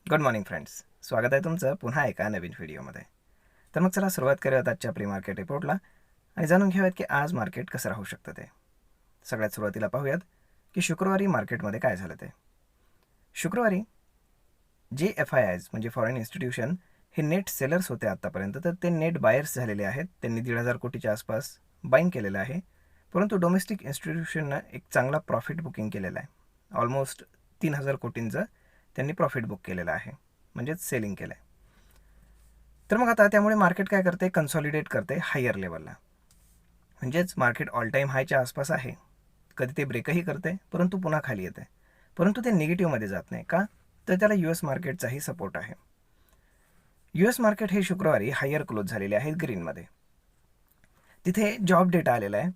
Good morning friends, स्वागत आहे तुमचं पुन्हा एका नवीन व्हिडिओमध्ये. तर मग चला सुरुवात करूयात आजच्या प्री मार्केट रिपोर्टला आणि जाणून घेऊयात की आज मार्केट कसं राहू शकतं ते. सगळ्यात सुरुवातीला पाहूयात की शुक्रवारी मार्केटमध्ये काय झालं ते. शुक्रवारी जे FIIs म्हणजे फॉरेन इन्स्टिट्यूशन हे नेट सेलर्स होते आत्तापर्यंत, तर ते नेट बायर्स झालेले आहेत. त्यांनी 1,500 कोटीच्या आसपास बाईंग केलेलं आहे. परंतु डोमेस्टिक इन्स्टिट्यूशननं एक चांगला प्रॉफिट बुकिंग केलेला आहे. ऑलमोस्ट 3,000 कोटींचं त्यांनी प्रॉफिट बुक केलेलं आहे, म्हणजेच सेलिंग केलं आहे. तर मग आता त्यामुळे मार्केट काय करते, कन्सॉलिडेट करते हायर लेवलला. म्हणजेच मार्केट ऑल टाईम हायच्या आसपास आहे. कधी ते ब्रेकही करते परंतु पुन्हा खाली येते, परंतु ते निगेटिव्हमध्ये जात नाही. का? तर त्याला US मार्केटचाही सपोर्ट आहे. US मार्केट हे शुक्रवारी हायर क्लोज झालेले आहेत ग्रीनमध्ये. तिथे जॉब डेटा आलेला आहे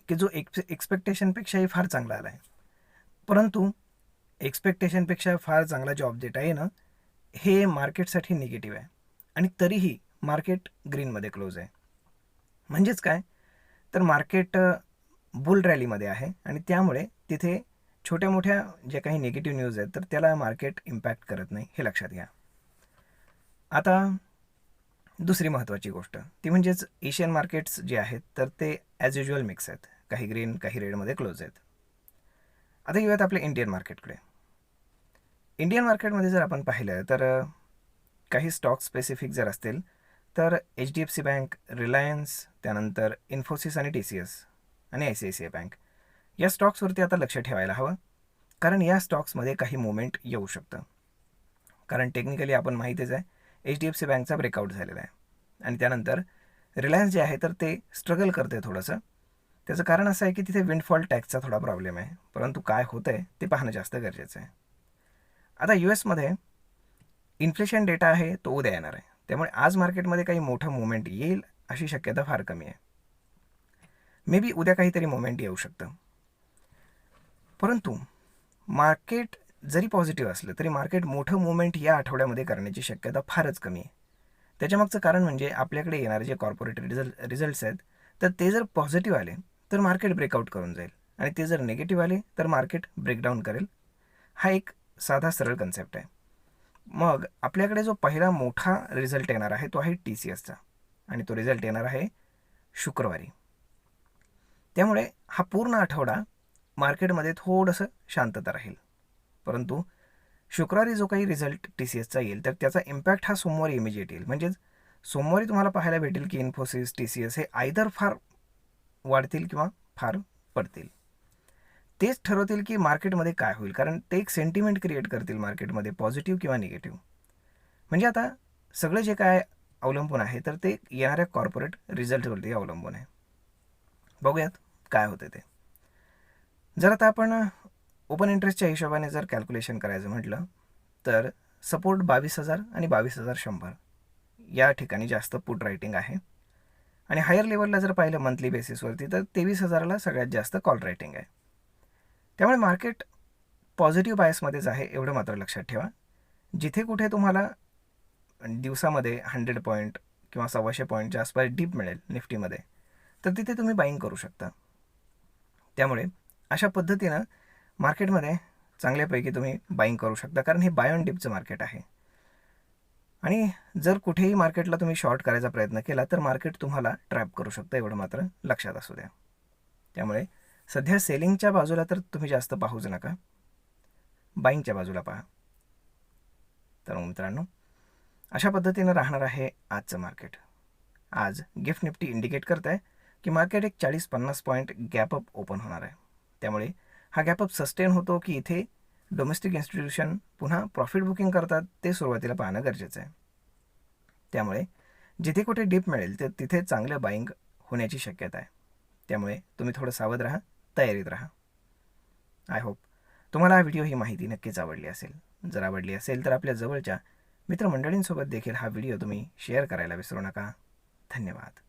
की जो एक्सपेक्टेशनपेक्षाही फार चांगला आला आहे. परंतु एक्सपेक्टेशनपेक्षा फार चांगला जॉब डेटा येणं हे मार्केटसाठी निगेटिव्ह आहे आणि तरीही मार्केट ग्रीनमध्ये क्लोज आहे. म्हणजेच काय, तर मार्केट बुल रॅलीमध्ये आहे आणि त्यामुळे तिथे छोट्या मोठ्या ज्या काही निगेटिव्ह न्यूज आहेत तर त्याला मार्केट इम्पॅक्ट करत नाही, हे लक्षात घ्या. आता दुसरी महत्त्वाची गोष्ट ती म्हणजेच एशियन मार्केट्स जे आहेत तर ते ॲज युजल मिक्स आहेत. काही ग्रीन काही रेडमध्ये क्लोज आहेत. आता येऊयात आपल्या इंडियन मार्केटकडे. इंडियन मार्केटमध्ये जर आपण पाहिलं तर काही स्टॉक स्पेसिफिक जर असतील तर HDFC बँक, रिलायन्स, त्यानंतर इन्फोसिस आणि TCS आणि ICICI बँक या स्टॉक्सवरती आता लक्ष ठेवायला हवं, कारण या स्टॉक्समध्ये काही मुवमेंट येऊ शकतं. कारण टेक्निकली आपण माहितीच आहे HDFC बँकचा ब्रेकआउट झालेला आहे आणि त्यानंतर रिलायन्स जे आहे तर ते स्ट्रगल करते थोडंसं. त्याचं कारण असं आहे की तिथे विंडफॉल टॅक्सचा थोडा प्रॉब्लेम आहे, परंतु काय होतं आहे ते पाहणं जास्त गरजेचं आहे. आता US इन्फ्लेशन डेटा आहे तो उद्या येणार आहे, त्यामुळे आज मार्केटमध्ये काही मोठं मुवमेंट येईल अशी शक्यता फार कमी आहे. मे बी उद्या काहीतरी मुवमेंट येऊ शकतं. परंतु मार्केट जरी पॉझिटिव्ह असलं तरी मार्केट मोठं मुवमेंट या आठवड्यामध्ये करण्याची शक्यता फारच कमी आहे. त्याच्यामागचं कारण म्हणजे आपल्याकडे येणारे जे कॉर्पोरेट रिझल्ट्स आहेत तर ते जर पॉझिटिव्ह आले तर मार्केट ब्रेकआउट करून जाईल आणि ते जर निगेटिव्ह आले तर मार्केट ब्रेकडाऊन करेल. हा एक साधा सरळ कन्सेप्ट आहे. मग आपल्याकडे जो पहिला मोठा रिझल्ट येणार आहे तो आहे TCSचा आणि तो रिझल्ट येणार आहे शुक्रवारी. त्यामुळे हा पूर्ण आठवडा मार्केटमध्ये थोडंसं शांतता राहील. परंतु शुक्रवारी जो काही रिझल्ट TCSचा येईल तर त्याचा इम्पॅक्ट हा सोमवारी इमिजिएट येईल. म्हणजेच सोमवारी तुम्हाला पाहायला भेटेल की इन्फोसिस, TCS हे आयदर फार वाढतील किंवा फार पडतील. तेच ठरवतील की मार्केटमध्ये काय होईल, कारण ते एक सेंटिमेंट क्रिएट करतील मार्केटमध्ये, पॉझिटिव्ह किंवा निगेटिव्ह. म्हणजे आता सगळं जे काय अवलंबून आहे तर ते येणाऱ्या कॉर्पोरेट रिझल्टवरती अवलंबून आहे. बघूयात काय होते ते. जर आता आपण ओपन इंटरेस्टच्या हिशोबाने जर कॅल्क्युलेशन करायचं म्हटलं तर सपोर्ट 22,000 आणि 22,100 या ठिकाणी जास्त पुट रायटिंग आहे आणि हायर लेवलला जर पाहिलं मंथली बेसिसवरती तर 23,000ला सगळ्यात जास्त कॉल रायटिंग आहे. त्यामुळे मार्केट पॉझिटिव्ह बायसमध्येच आहे, एवढं मात्र लक्षात ठेवा. जिथे कुठे तुम्हाला दिवसामध्ये 100 पॉईंट किंवा 1,200 पॉईंटच्या आसपास डीप मिळेल निफ्टीमध्ये तर तिथे तुम्ही बाईंग करू शकता. त्यामुळे अशा पद्धतीनं मार्केटमध्ये चांगल्यापैकी तुम्ही बाईंग करू शकता, कारण हे बाय ऑन डिपचं मार्केट आहे. आणि जर कुठेही मार्केटला तुम्ही शॉर्ट करायचा प्रयत्न केला तर मार्केट तुम्हाला ट्रॅप करू शकतं, एवढं मात्र लक्षात असू द्या. त्यामुळे सध्या सेलिंगच्या बाजूला तर तुम्ही जास्त पाहूच नका, बाईंगच्या बाजूला पहा. तर मित्रांनो, अशा पद्धतीनं राहणार आहे आजचं मार्केट. आज गिफ्ट निफ्टी इंडिकेट करत आहे की मार्केट एक 40-50 पॉईंट गॅपअप ओपन होणार आहे. त्यामुळे हा गॅपअप सस्टेन होतो की इथे डोमेस्टिक इन्स्टिट्यूशन पुन्हा प्रॉफिट बुकिंग करतात ते सुरुवातीला पाहणं गरजेचं आहे. त्यामुळे जिथे कुठे डिप मिळेल तर तिथे चांगलं बाईंग होण्याची शक्यता आहे. त्यामुळे तुम्ही थोडं सावध राहा, तयारीत राहा. आय होप तुम्हाला हा व्हिडिओ ही माहिती नक्कीच आवडली असेल. जर आवडली असेल तर आपल्या जवळच्या मित्रमंडळींसोबत देखील हा व्हिडिओ तुम्ही शेअर करायला विसरू नका. धन्यवाद.